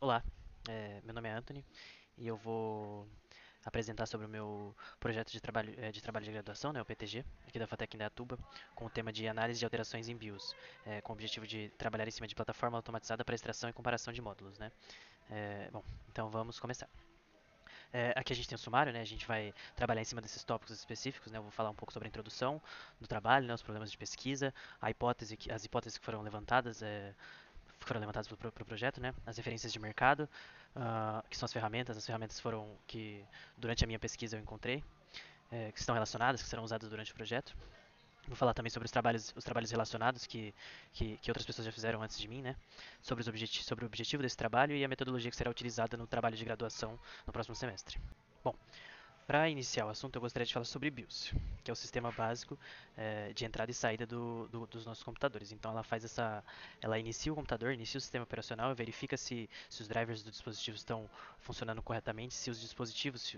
Olá, meu nome é Anthony e eu vou apresentar sobre o meu projeto de trabalho de graduação, né, o PTG, aqui da FATEC Indaiatuba, com o tema de análise de alterações em BIOS, com o objetivo de trabalhar em cima de plataforma automatizada para extração e comparação de módulos, né. Bom, então vamos começar. Aqui a gente tem o sumário, né, a gente vai trabalhar em cima desses tópicos específicos, né, eu vou falar um pouco sobre a introdução do trabalho, né, os problemas de pesquisa, as hipóteses que foram levantadas pro projeto, né? As referências de mercado, que são as ferramentas foram que durante a minha pesquisa eu encontrei, que estão relacionadas, que serão usadas durante o projeto. Vou falar também sobre os trabalhos relacionados que outras pessoas já fizeram antes de mim, né? Sobre o objetivo desse trabalho e a metodologia que será utilizada no trabalho de graduação no próximo semestre. Bom, para iniciar o assunto, eu gostaria de falar sobre BIOS, que é o sistema básico de entrada e saída dos nossos computadores. Então, ela inicia o computador, inicia o sistema operacional, verifica se os drivers do dispositivo estão funcionando corretamente, se os dispositivos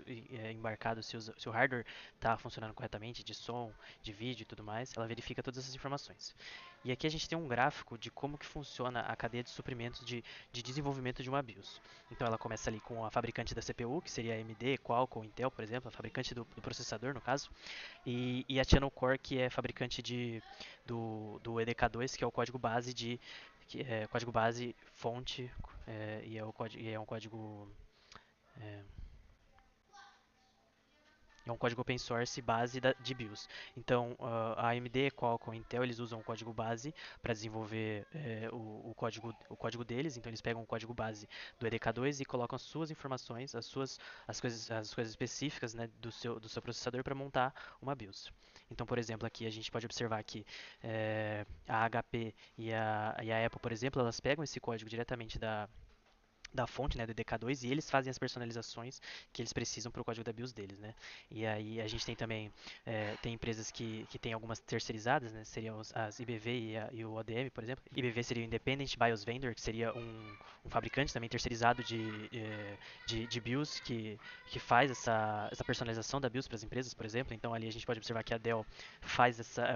embarcados, se o hardware está funcionando corretamente, de som, de vídeo e tudo mais. Ela verifica todas essas informações. E aqui a gente tem um gráfico de como que funciona a cadeia de suprimentos de desenvolvimento de uma BIOS. Então ela começa ali com a fabricante da CPU, que seria a AMD, Qualcomm, Intel, por exemplo, a fabricante do processador, no caso, e a Channel Core, que é fabricante do EDK2, que é o código base código base fonte e é um código é, é um código open source base de BIOS. Então, a AMD, Qualcomm e Intel, eles usam o código base para desenvolver o código deles. Então, eles pegam o código base do EDK2 e colocam as suas informações, as coisas específicas, né, do seu processador para montar uma BIOS. Então, por exemplo, aqui a gente pode observar que a HP e a Apple, por exemplo, elas pegam esse código diretamente da fonte, né, do DK2, e eles fazem as personalizações que eles precisam para o código da BIOS deles, né? E aí a gente tem também tem empresas que têm algumas terceirizadas, né? Seriam as IBV e o ODM, por exemplo. IBV seria o Independent BIOS Vendor, que seria um fabricante também terceirizado de BIOS que faz essa personalização da BIOS para as empresas, por exemplo. Então ali a gente pode observar que a Dell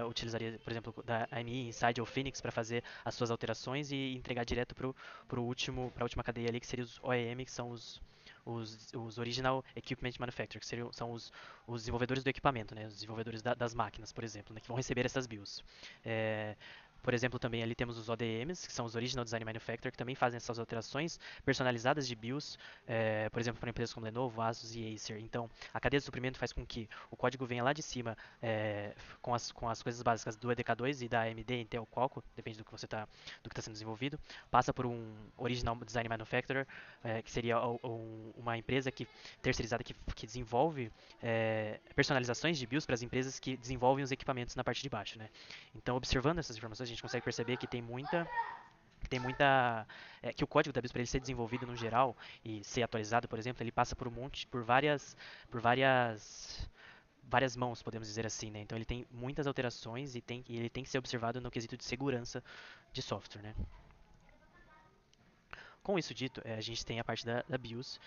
utilizaria, por exemplo, da AMI Inside ou Phoenix para fazer as suas alterações e entregar direto para a última cadeia ali, que seriam os OEM, que são os Original Equipment Manufacturer, são os desenvolvedores do equipamento, né, os desenvolvedores das máquinas, por exemplo, né, que vão receber essas BIOS. É, por exemplo, também ali temos os ODMs, que são os Original Design Manufacturer, que também fazem essas alterações personalizadas de BIOS, por exemplo, para empresas como Lenovo, Asus e Acer. Então, a cadeia de suprimento faz com que o código venha lá de cima com as coisas básicas do EDK2 e da AMD, Intel, Qualcomm, depende do que está sendo desenvolvido, passa por um Original Design Manufacturer, que seria uma empresa terceirizada que desenvolve personalizações de BIOS para as empresas que desenvolvem os equipamentos na parte de baixo, né? Então, observando essas informações, a gente consegue perceber que que o código da BIOS para ele ser desenvolvido no geral e ser atualizado, por exemplo, ele passa por várias mãos, podemos dizer assim, né? Então ele tem muitas alterações e ele tem que ser observado no quesito de segurança de software, né? Com isso dito, a gente tem a parte da BIOS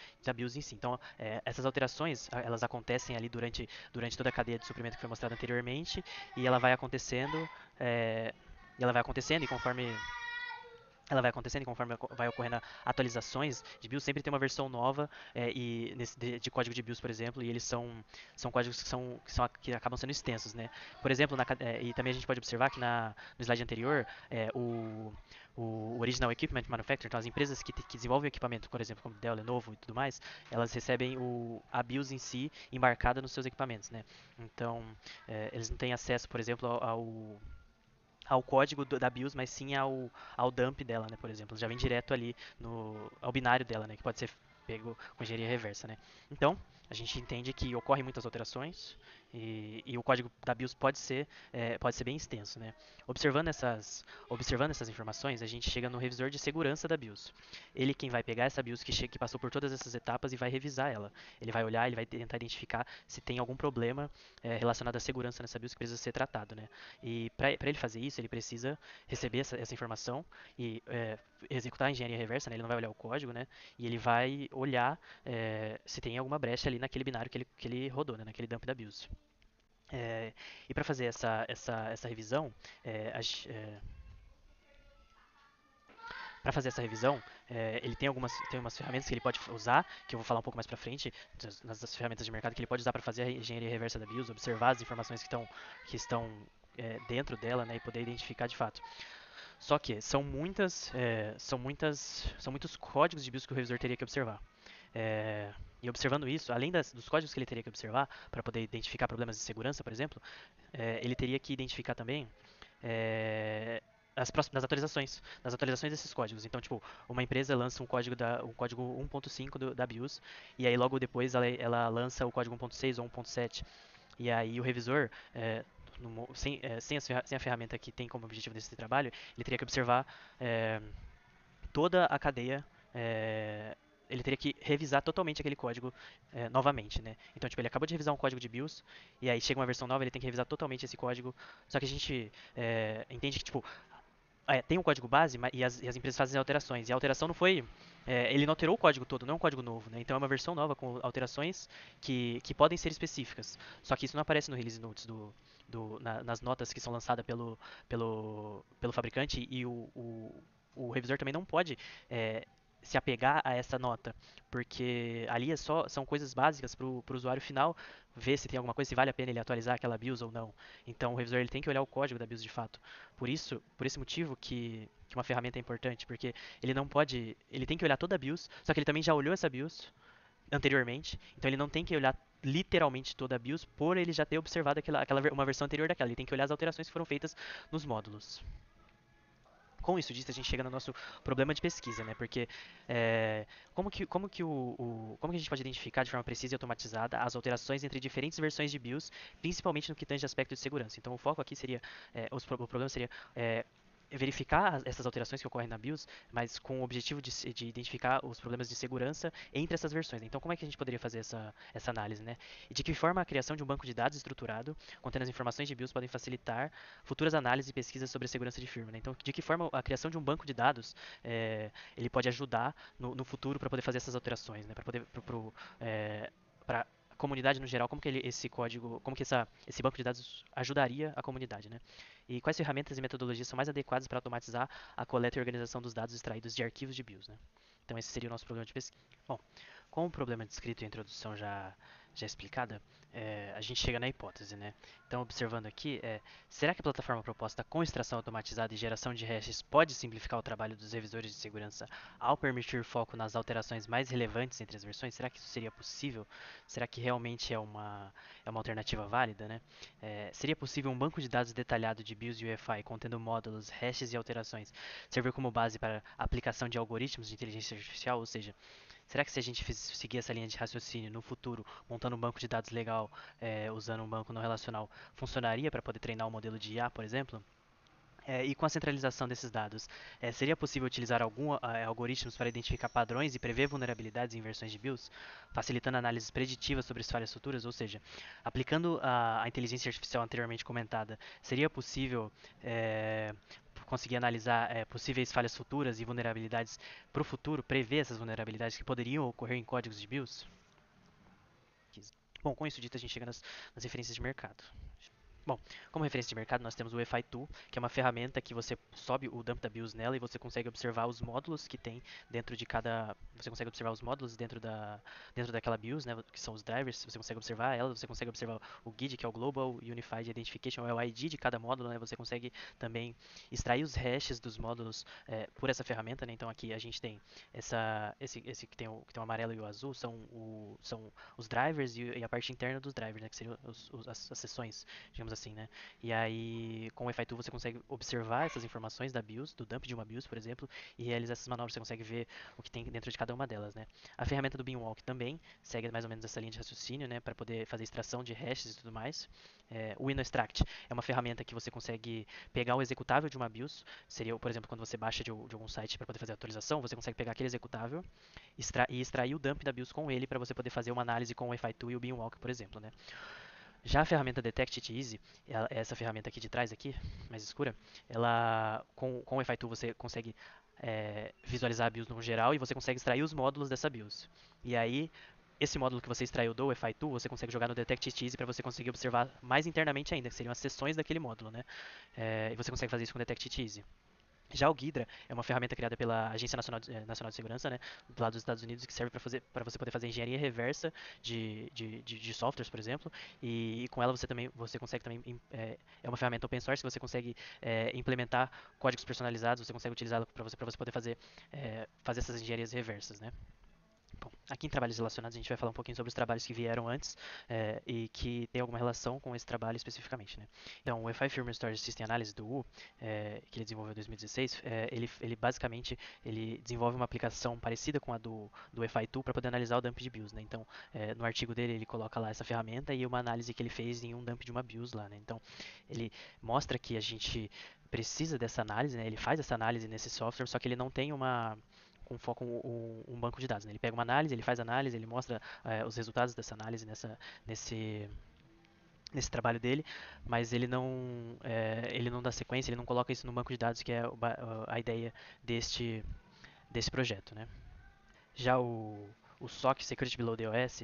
em si. Então, essas alterações, elas acontecem ali durante toda a cadeia de suprimento que foi mostrada anteriormente, e ela vai acontecendo, é, e ela vai acontecendo, e conforme vai ocorrendo atualizações de BIOS, sempre tem uma versão nova de código de BIOS, por exemplo, e eles são códigos que acabam sendo extensos, né? Por exemplo, e também a gente pode observar que no slide anterior, o Original Equipment Manufacturer, então as empresas que desenvolvem o equipamento, por exemplo, como Dell, Lenovo e tudo mais, elas recebem a BIOS em si embarcada nos seus equipamentos, né? Então, eles não têm acesso, por exemplo, ao código da BIOS, mas sim ao dump dela, né, por exemplo. Já vem direto ali ao binário dela, né, que pode ser pego com engenharia reversa, né. Então, a gente entende que ocorrem muitas alterações e o código da BIOS pode ser bem extenso, né. Observando essas informações, a gente chega no revisor de segurança da BIOS. Ele quem vai pegar essa BIOS que passou por todas essas etapas e vai revisar ela. Ele vai olhar, ele vai tentar identificar se tem algum problema relacionado à segurança nessa BIOS que precisa ser tratado, né. E para ele fazer isso, ele precisa receber essa informação e executar a engenharia reversa, né? Ele não vai olhar o código, né? E ele vai olhar se tem alguma brecha ali naquele binário que ele rodou, né? Naquele dump da BIOS. E para fazer essa revisão, é, a, Para fazer essa revisão, ele tem umas ferramentas que ele pode usar, que eu vou falar um pouco mais para frente, das ferramentas de mercado que ele pode usar para fazer a engenharia reversa da BIOS, observar as informações que estão dentro dela, né, e poder identificar de fato. Só que são muitos códigos de BIOS que o revisor teria que observar. É, e observando isso, além dos códigos que ele teria que observar para poder identificar problemas de segurança, por exemplo, ele teria que identificar também é, das atualizações desses códigos. Então, tipo, uma empresa lança um código 1.5 da BIOS e aí logo depois ela lança o código 1.6 ou 1.7. E aí o revisor, sem a ferramenta que tem como objetivo desse trabalho, ele teria que observar é, toda a cadeia. é, Ele teria que revisar totalmente aquele código novamente, né? Então, tipo, ele acabou de revisar um código de BIOS e aí chega uma versão nova, ele tem que revisar totalmente esse código. Só que a gente entende que, tipo, tem um código base e as empresas fazem alterações. E a alteração não foi. Ele não alterou o código todo, não é um código novo, né? Então é uma versão nova com alterações que podem ser específicas. Só que isso não aparece no release notes nas notas que são lançadas pelo fabricante e o revisor também não pode é, se apegar a essa nota, porque ali são coisas básicas para o usuário final ver se tem alguma coisa, se vale a pena ele atualizar aquela BIOS ou não. Então o revisor ele tem que olhar o código da BIOS de fato. Por esse motivo que uma ferramenta é importante, porque ele não pode, ele tem que olhar toda a BIOS, só que ele também já olhou essa BIOS anteriormente, então ele não tem que olhar literalmente toda a BIOS por ele já ter observado uma versão anterior daquela, ele tem que olhar as alterações que foram feitas nos módulos. Com isso dito, a gente chega no nosso problema de pesquisa, né? Porque como que a gente pode identificar de forma precisa e automatizada as alterações entre diferentes versões de BIOS, principalmente no que tange aspecto de segurança? Então, o foco aqui seria, o problema seria verificar essas alterações que ocorrem na BIOS, mas com o objetivo de identificar os problemas de segurança entre essas versões. Então, como é que a gente poderia fazer essa análise, né? E de que forma a criação de um banco de dados estruturado, contendo as informações de BIOS, podem facilitar futuras análises e pesquisas sobre a segurança de firmware, né? Então, de que forma a criação de um banco de dados ele pode ajudar no futuro para poder fazer essas alterações, né? Para poder para a comunidade no geral, como que esse código, como que esse banco de dados ajudaria a comunidade, né? E quais ferramentas e metodologias são mais adequadas para automatizar a coleta e organização dos dados extraídos de arquivos de BIOS, né? Então esse seria o nosso problema de pesquisa. Bom, com o problema descrito e a introdução já explicada, a gente chega na hipótese, né? Então, observando aqui, será que a plataforma proposta com extração automatizada e geração de hashes pode simplificar o trabalho dos revisores de segurança ao permitir foco nas alterações mais relevantes entre as versões? Será que isso seria possível? Será que realmente é uma alternativa válida, né? Seria possível um banco de dados detalhado de BIOS e UEFI contendo módulos, hashes e alterações servir como base para a aplicação de algoritmos de inteligência artificial? Ou seja, será que se a gente seguir essa linha de raciocínio no futuro, montando um banco de dados legal, usando um banco não relacional, funcionaria para poder treinar um modelo de IA, por exemplo? E com a centralização desses dados, seria possível utilizar algoritmos para identificar padrões e prever vulnerabilidades em versões de BIOS, facilitando análises preditivas sobre as falhas futuras? Ou seja, aplicando a inteligência artificial anteriormente comentada, seria possível conseguir analisar possíveis falhas futuras e vulnerabilidades para o futuro, prever essas vulnerabilidades que poderiam ocorrer em códigos de BIOS? Bom, com isso dito, a gente chega nas referências de mercado. Bom, como referência de mercado, nós temos o EFI Tool, que é uma ferramenta que você sobe o dump da BIOS nela e você consegue observar os módulos que tem dentro de cada. Você consegue observar os módulos dentro daquela BIOS, né? Que são os drivers. Você consegue observar ela, você consegue observar o GUID, que é o Global Unified Identification, é o ID de cada módulo, né? Você consegue também extrair os hashes dos módulos por essa ferramenta, né? Então aqui a gente tem esse que tem o amarelo e o azul, são os drivers e a parte interna dos drivers, né? Que seriam as seções, digamos assim, né? E aí, com o EFI2 você consegue observar essas informações da BIOS, do dump de uma BIOS, por exemplo, e realizar essas manobras, você consegue ver o que tem dentro de cada uma delas, né? A ferramenta do Beamwalk também segue mais ou menos essa linha de raciocínio, né, para poder fazer extração de hashes e tudo mais. O WinOStract é uma ferramenta que você consegue pegar o executável de uma BIOS, seria, por exemplo, quando você baixa de algum site para poder fazer a atualização, você consegue pegar aquele executável e extrair o dump da BIOS com ele para você poder fazer uma análise com o EFI2 e o Beamwalk, por exemplo, né? Já a ferramenta Detect It Easy, essa ferramenta aqui de trás, aqui, mais escura, ela com o EFI2 você consegue visualizar a BIOS no geral e você consegue extrair os módulos dessa BIOS. E aí, esse módulo que você extraiu do EFI2, você consegue jogar no Detect It Easy para você conseguir observar mais internamente ainda, que seriam as seções daquele módulo, né? E você consegue fazer isso com o Detect It Easy. Já o Ghidra é uma ferramenta criada pela Agência Nacional de Segurança, né, lá dos Estados Unidos, que serve para você poder fazer engenharia reversa de softwares, por exemplo, e com ela você consegue também é uma ferramenta open source, você consegue implementar códigos personalizados, você consegue utilizá-la para você poder fazer essas engenharias reversas, né? Bom, aqui em trabalhos relacionados a gente vai falar um pouquinho sobre os trabalhos que vieram antes e que tem alguma relação com esse trabalho especificamente, né? Então, o EFI Firmware Storage System Analysis do U, que ele desenvolveu em 2016, ele basicamente ele desenvolve uma aplicação parecida com a do EFI Tool para poder analisar o dump de BIOS, né? Então, no artigo dele ele coloca lá essa ferramenta e uma análise que ele fez em um dump de uma BIOS lá, né? Então, ele mostra que a gente precisa dessa análise, né? Ele faz essa análise nesse software, só que ele não tem uma com foco um banco de dados, né? Ele pega uma análise, ele faz análise, ele mostra os resultados dessa análise nesse, nesse trabalho dele, mas ele não dá sequência, ele não coloca isso no banco de dados, que é a ideia desse projeto, né? Já o SOC Security Below the OS,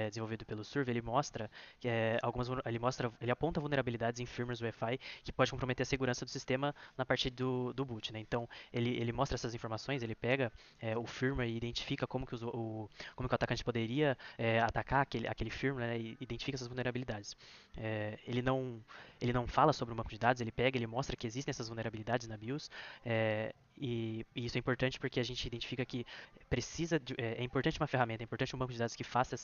desenvolvido pelo Survey, ele mostra que ele aponta vulnerabilidades em firmwares UEFI que pode comprometer a segurança do sistema na parte do boot, né? Então ele mostra essas informações, ele pega o firmware e identifica como que o atacante poderia atacar aquele firmware, né? E identifica essas vulnerabilidades. É, ele não ele não fala sobre um banco de dados, ele pega, ele mostra que existem essas vulnerabilidades na BIOS. E isso é importante porque a gente identifica que é importante uma ferramenta, é importante um banco de dados que faça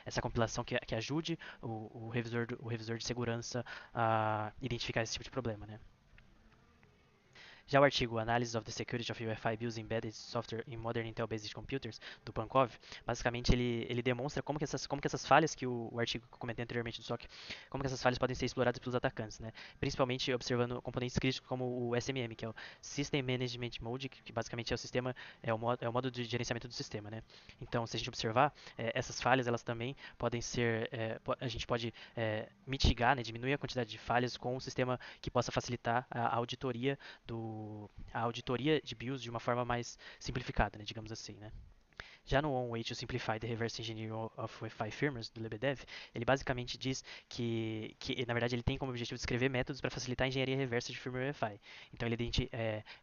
essa compilação que ajude o revisor de segurança a identificar esse tipo de problema, né? Já o artigo Analysis of the Security of UEFI Builds Embedded Software in Modern Intel-Based Computers, do Pankov, basicamente ele demonstra como que essas falhas que o artigo que eu comentei anteriormente do SOC, como que essas falhas podem ser exploradas pelos atacantes, né? Principalmente observando componentes críticos como o SMM, que é o System Management Mode, que basicamente é o sistema, é o modo de gerenciamento do sistema, né? Então, se a gente observar, essas falhas, elas também podem ser, a gente pode mitigar, né, diminuir a quantidade de falhas com um sistema que possa facilitar a auditoria a auditoria de BIOS de uma forma mais simplificada, né, digamos assim, né? Já no On Way to Simplify the Reverse Engineering of Wi-Fi Firmwares, do Lebedev, ele basicamente diz na verdade, ele tem como objetivo descrever métodos para facilitar a engenharia reversa de firmware Wi-Fi. Então,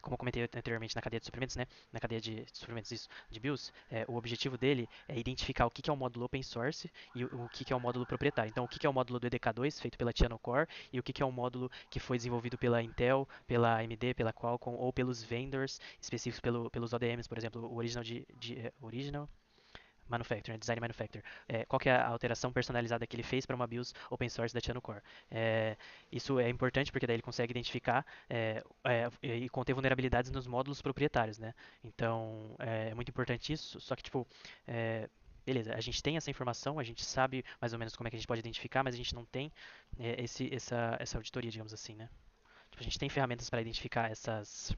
como eu comentei anteriormente na cadeia de suprimentos, né, na cadeia de suprimentos isso, de BIOS, o objetivo dele é identificar o que é o módulo open source e o que é o módulo proprietário. Então, o que é o módulo do EDK2, feito pela Tiano Core, e o que é o módulo que foi desenvolvido pela Intel, pela AMD, pela Qualcomm ou pelos vendors específicos pelos ODMs, por exemplo, o Original Manufacturer, Design Manufacturer. Qual que é a alteração personalizada que ele fez para uma BIOS open source da Tiano Core? Isso é importante porque daí ele consegue identificar e conter vulnerabilidades nos módulos proprietários, né? Então é muito importante isso. Só que tipo beleza, a gente tem essa informação, a gente sabe mais ou menos como é que a gente pode identificar, mas a gente não tem essa auditoria, digamos assim, né? Tipo, a gente tem ferramentas para identificar essas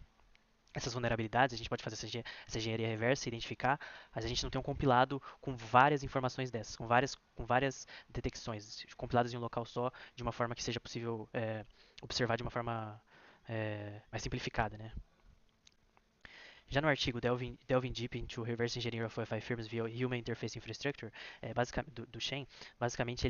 vulnerabilidades, a gente pode fazer essa engenharia reversa, identificar, mas a gente não tem um compilado com várias informações dessas, com várias detecções, compiladas em um local só, de uma forma que seja possível observar de uma forma mais simplificada, né? Já no artigo Delving Deep into Reverse Engineering of Wi-Fi Firms via Human Interface Infrastructure, do Shen, basicamente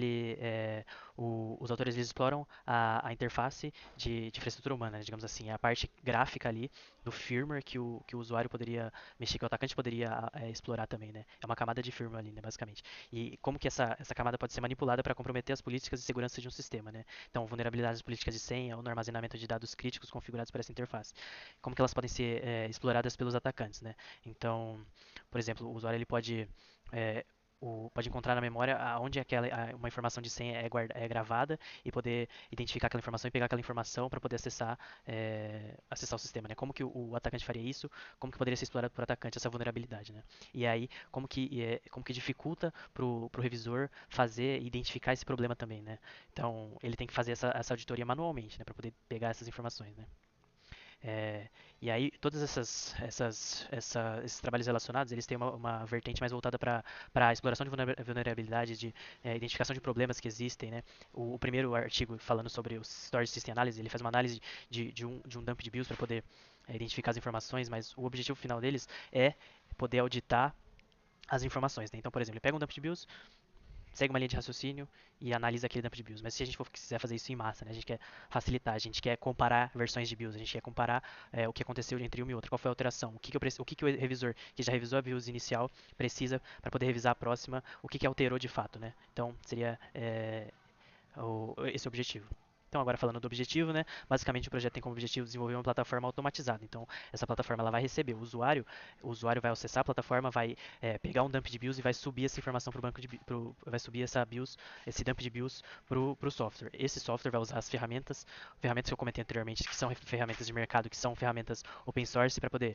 os autores eles exploram a interface de infraestrutura humana, né, digamos assim, a parte gráfica ali do firmware que o usuário poderia mexer, que o atacante poderia explorar também, né? É uma camada de firmware ali, né, basicamente. E como que essa camada pode ser manipulada para comprometer as políticas de segurança de um sistema, né? Então, vulnerabilidades políticas de senha ou no armazenamento de dados críticos configurados para essa interface, como que elas podem ser exploradas pelos atacantes, né? Então, por exemplo, o usuário ele é, pode encontrar na memória onde uma informação de senha é gravada e poder identificar aquela informação e pegar aquela informação para poder acessar o sistema, né? Como que o atacante faria isso? Como que poderia ser explorado por atacante essa vulnerabilidade, né? E aí, como que dificulta pro revisor fazer e identificar esse problema também, né? Então, ele tem que fazer essa auditoria manualmente, né? Para poder pegar essas informações, né? É, e aí, todos esses trabalhos relacionados, eles têm uma vertente mais voltada para a exploração de vulnerabilidades, de identificação de problemas que existem, né? O primeiro artigo falando sobre o Storage System Analysis, ele faz uma análise de um dump de BIOS para poder identificar as informações, mas o objetivo final deles é poder auditar as informações, né? Então, por exemplo, ele pega um dump de BIOS, segue uma linha de raciocínio e analisa aquele dump de BIOS. Mas se a gente quiser fazer isso em massa, né, a gente quer facilitar, a gente quer comparar versões de BIOS, a gente quer comparar o que aconteceu entre uma e outra, qual foi a alteração, o que o revisor que já revisou a BIOS inicial precisa para poder revisar a próxima, o que alterou de fato, né? Então seria esse objetivo. Então, agora falando do objetivo, né? Basicamente o projeto tem como objetivo desenvolver uma plataforma automatizada. Então, essa plataforma ela vai receber o usuário vai acessar a plataforma, vai pegar um dump de BIOS e vai subir essa informação para o banco de vai subir essa BIOS, esse dump de BIOS para o software. Esse software vai usar as ferramentas que eu comentei anteriormente, que são ferramentas de mercado, que são ferramentas open source para poder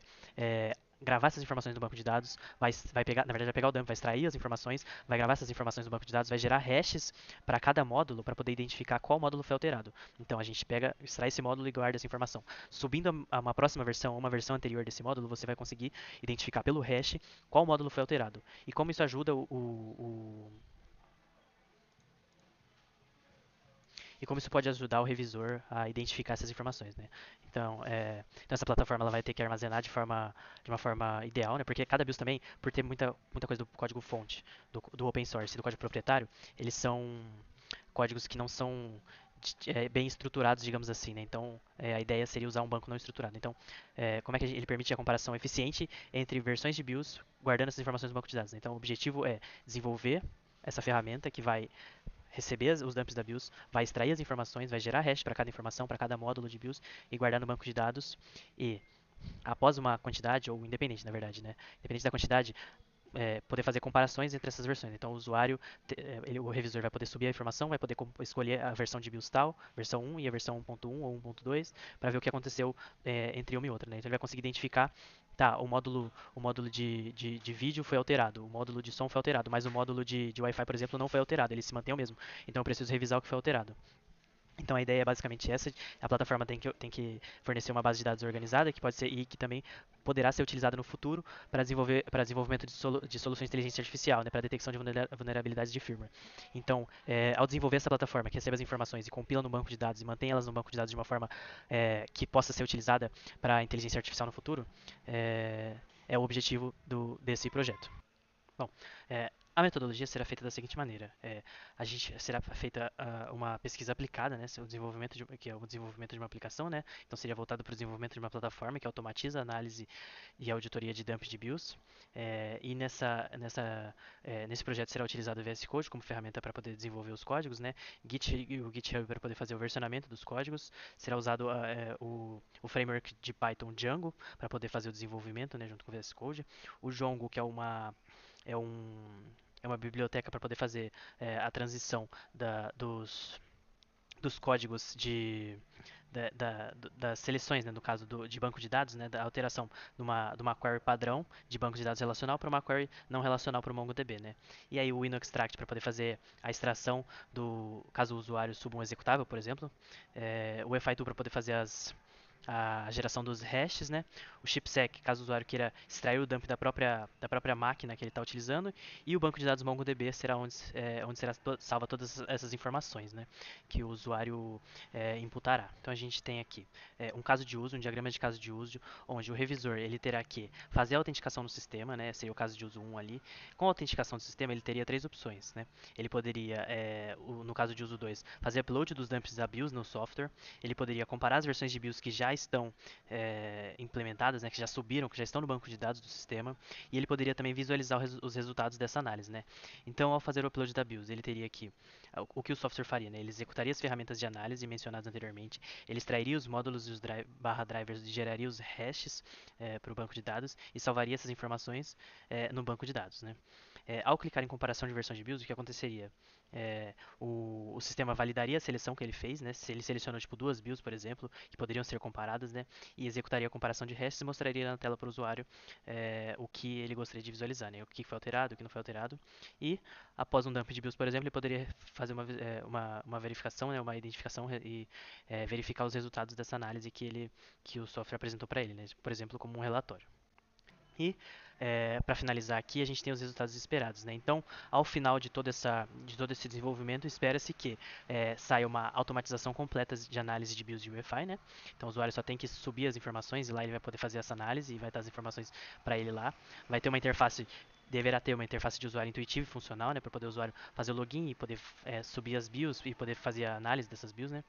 gravar essas informações do banco de dados, vai pegar, na verdade vai pegar o dump, vai extrair as informações, vai gravar essas informações do banco de dados, vai gerar hashes para cada módulo para poder identificar qual módulo foi alterado. Então a gente pega, extrai esse módulo e guarda essa informação. Subindo a uma próxima versão, uma versão anterior desse módulo, você vai conseguir identificar pelo hash qual módulo foi alterado. E como isso ajuda e como isso pode ajudar o revisor a identificar essas informações, né? Então essa plataforma ela vai ter que armazenar de uma forma ideal, né? Porque cada BIOS também, por ter muita coisa do código fonte, do open source e do código proprietário, eles são códigos que não são bem estruturados, digamos assim, né? Então, a ideia seria usar um banco não estruturado. Então, como é que ele permite a comparação eficiente entre versões de BIOS guardando essas informações no banco de dados, né? Então, o objetivo é desenvolver essa ferramenta que vai receber os dumps da BIOS, vai extrair as informações, vai gerar hash para cada informação, para cada módulo de BIOS e guardar no banco de dados. E após uma quantidade, ou independente na verdade, né? Independente da quantidade, poder fazer comparações entre essas versões. Então, o usuário, o revisor vai poder subir a informação, vai poder escolher a versão de BIOS tal, versão 1 e a versão 1.1 ou 1.2, para ver o que aconteceu entre uma e outra. Né? Então, ele vai conseguir identificar, tá, o módulo de vídeo foi alterado, o módulo de som foi alterado, mas o módulo de Wi-Fi, por exemplo, não foi alterado, ele se mantém o mesmo. Então, eu preciso revisar o que foi alterado. Então a ideia é basicamente essa. A plataforma tem que fornecer uma base de dados organizada que pode ser e que também poderá ser utilizada no futuro para desenvolvimento de soluções de inteligência artificial, né, para detecção de vulnerabilidades de firmware. Então, ao desenvolver essa plataforma que recebe as informações e compila no banco de dados e mantém elas no banco de dados de uma forma que possa ser utilizada para inteligência artificial no futuro, é o objetivo desse projeto. Bom, a metodologia será feita da seguinte maneira: a gente será feita uma pesquisa aplicada, né, o desenvolvimento que é o desenvolvimento de uma aplicação, né, então seria voltado para o desenvolvimento de uma plataforma que automatiza a análise e a auditoria de dump de BIOS. E nesse projeto será utilizado o VS Code como ferramenta para poder desenvolver os códigos, né, o GitHub para poder fazer o versionamento dos códigos, será usado o framework de Python Django para poder fazer o desenvolvimento, né, junto com o VS Code, o Django que é, um, é uma biblioteca para poder fazer a transição dos códigos das seleções, né, no caso de banco de dados, né, da alteração de uma query padrão de banco de dados relacional para uma query não relacional para o MongoDB. Né? E aí o InnoExtract para poder fazer a extração caso o usuário suba um executável, por exemplo. O FI2 para poder fazer a geração dos hashes, né? O chipsec, caso o usuário queira extrair o dump da própria máquina que ele está utilizando, e o banco de dados MongoDB será onde será salva todas essas informações, né? Que o usuário imputará. Então a gente tem aqui um caso de uso, um diagrama de caso de uso, onde o revisor ele terá que fazer a autenticação no sistema, né? Seria o caso de uso 1 ali. Com a autenticação do sistema, ele teria três opções, né? Ele poderia, no caso de uso 2, fazer upload dos dumps da BIOS no software. Ele poderia comparar as versões de BIOS que já estão implementadas, né, que já subiram, que já estão no banco de dados do sistema, e ele poderia também visualizar os resultados dessa análise. Né. Então, ao fazer o upload da BIOS, ele teria que o que o software faria, né? Ele executaria as ferramentas de análise mencionadas anteriormente, ele extrairia os módulos e os drivers e geraria os hashes para o banco de dados e salvaria essas informações no banco de dados. Né. Ao clicar em comparação de versões de BIOS, o que aconteceria? O sistema validaria a seleção que ele fez, né? Se ele selecionou tipo duas BIOS, por exemplo, que poderiam ser comparadas, né? E executaria a comparação de hashes e mostraria na tela para o usuário o que ele gostaria de visualizar, né? O que foi alterado, o que não foi alterado. E após um dump de BIOS, por exemplo, ele poderia fazer uma verificação, né? Uma identificação e verificar os resultados dessa análise que o software apresentou para ele, né? Por exemplo, como um relatório. E para finalizar aqui, a gente tem os resultados esperados. Né? Então, ao final de todo esse desenvolvimento, espera-se que saia uma automatização completa de análise de BIOS de UEFI. Né? Então, o usuário só tem que subir as informações e lá ele vai poder fazer essa análise e vai estar as informações para ele lá. Vai ter uma interface deverá ter uma interface de usuário intuitiva e funcional, né, para poder o usuário fazer o login e poder subir as BIOS e poder fazer a análise dessas BIOS, né.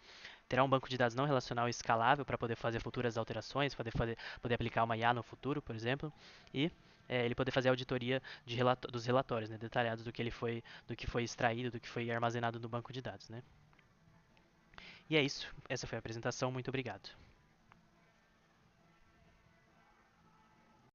Terá um banco de dados não relacional e escalável para poder fazer futuras alterações, poder aplicar uma IA no futuro, por exemplo, e ele poder fazer a auditoria dos relatórios, né, detalhados do que foi extraído, do que foi armazenado no banco de dados, né. E é isso. Essa foi a apresentação. Muito obrigado.